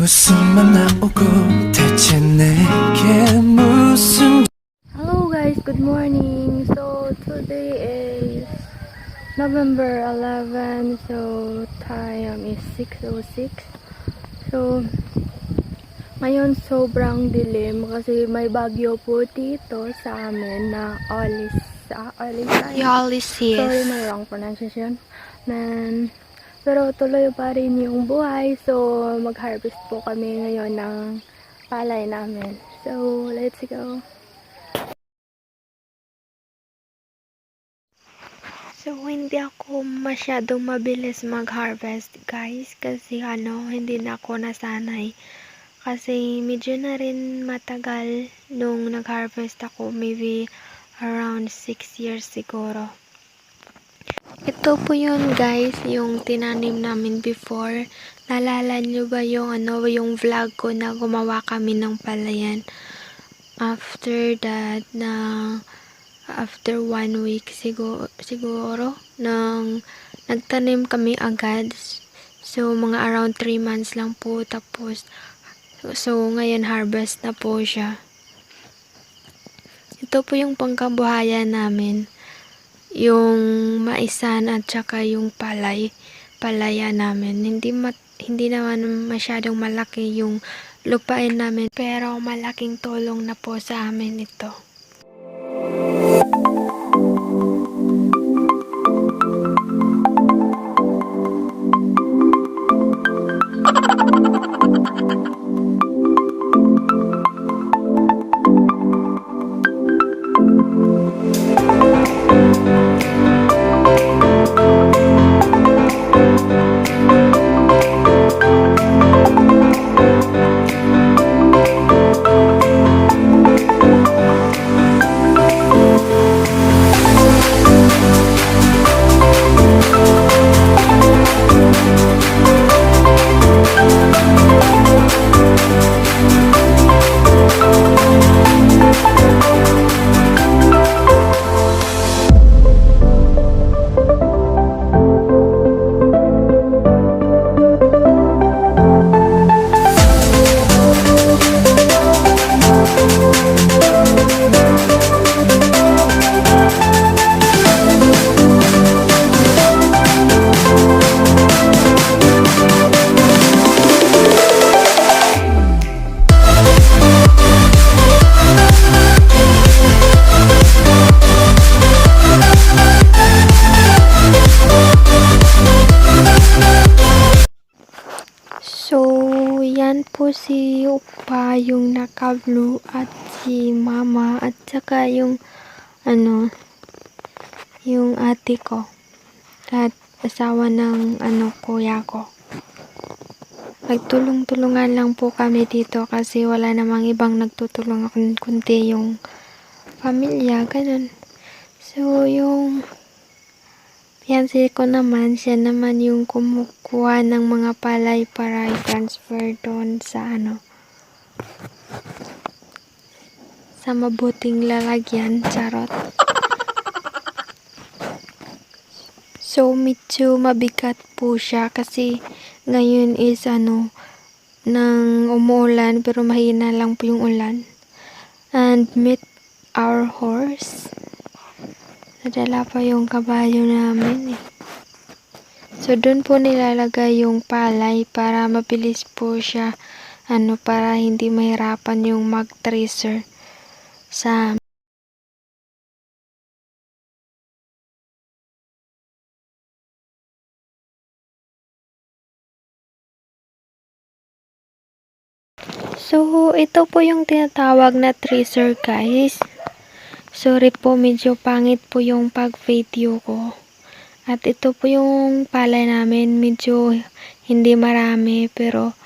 웃음만 나오고 대체 내게 무슨 Hello guys, good morning. So today is November 11. So time is 6:06. So ngayon sobrang dilim kasi may bagyo po dito sa amin na Olis. Yalis, yes. Sorry, my wrong pronunciation. Man, pero tuloy pa rin yung buhay. So mag-harvest po kami ngayon ng palay namin. So let's go. So, hindi ako masyadong mabilis mag-harvest, guys. Kasi, hindi na ako nasanay. Kasi, medyo na rin matagal nung nag-harvest ako. Maybe around 6 years siguro. Ito po yun, guys, yung tinanim namin before. Naalala nyo ba yung vlog ko na gumawa kami ng palayan? After that, after 1 week siguro nang nagtanim kami agad. So mga around 3 months lang po, tapos so ngayon harvest na po siya. Ito po yung pangkabuhayan namin, yung maisan at saka yung palaya namin. Hindi naman masyadong malaki yung lupain namin, pero malaking tulong na po sa amin ito. So, yan po si Upa, yung naka-blue, at si Mama, at saka yung yung ate ko, at asawa ng kuya ko. Nagtulong-tulungan lang po kami dito kasi wala namang ibang nagtutulong kundi yung pamilya, ganun. So, yung fiancé ko naman, siya naman yung kumukuha ng mga palay para i-transfer doon sa sa mabuting lalagyan, charot. So, medyo mabigat po siya kasi ngayon is nang umuulan pero mahina lang po yung ulan. And meet our horse. Nadala pa yung kabayo namin eh. So, doon po nilalagay yung palay para mabilis po siya, para hindi mahirapan yung mag-tracer sa So, ito po yung tinatawag na tracer, guys. Sorry po, medyo pangit po yung pag-video ko. At ito po yung palay namin, medyo hindi marami pero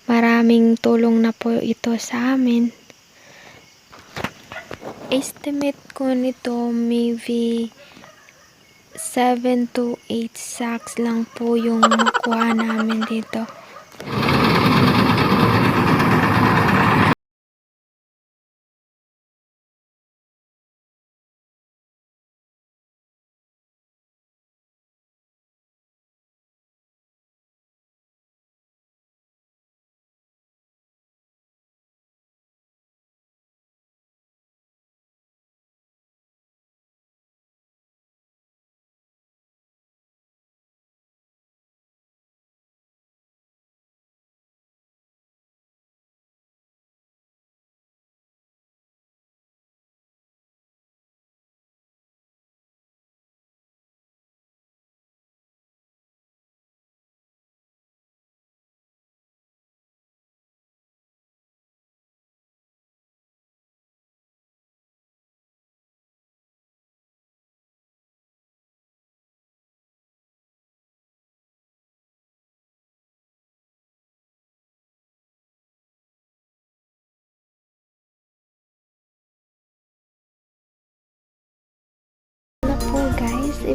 maraming tulong na po ito sa amin. Estimate ko nito maybe 7 to 8 sacks lang po yung makuha namin dito.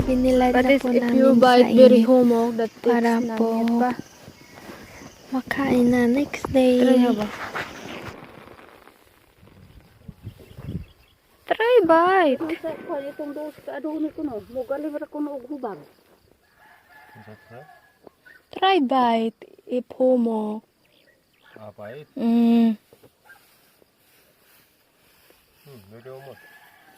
binilad But na if po you namin buy sa it very init homo, that para takes po nangit pa. makain na next day. Try ha ba? Try bite. Sa kwan itong dos ka aduni ko no. Mugali ra ko no og hubag. Try bite if homo. Apa it? Video mo.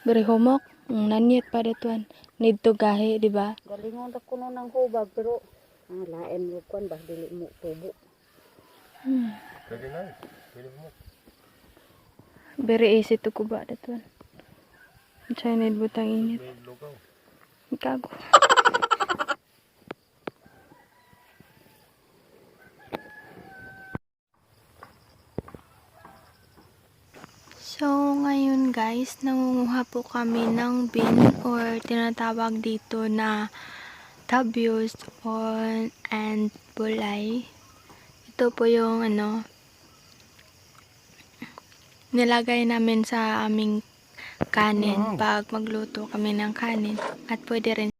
Very homok. Nanyet pa dituan. Need to gahi, di ba? Galingon ra ko no ng hubag pero lain mo kwan ba dili mo tubo. Pwede na. Pwede mo. Very easy to kuba dituan. Chay need butang init. May lugaw. Ikago. So, ngayon guys, nangunguha po kami ng bean or tinatawag dito na tabios and bulay. Ito po yung nilagay namin sa aming kanin pag magluto kami ng kanin. At pwede rin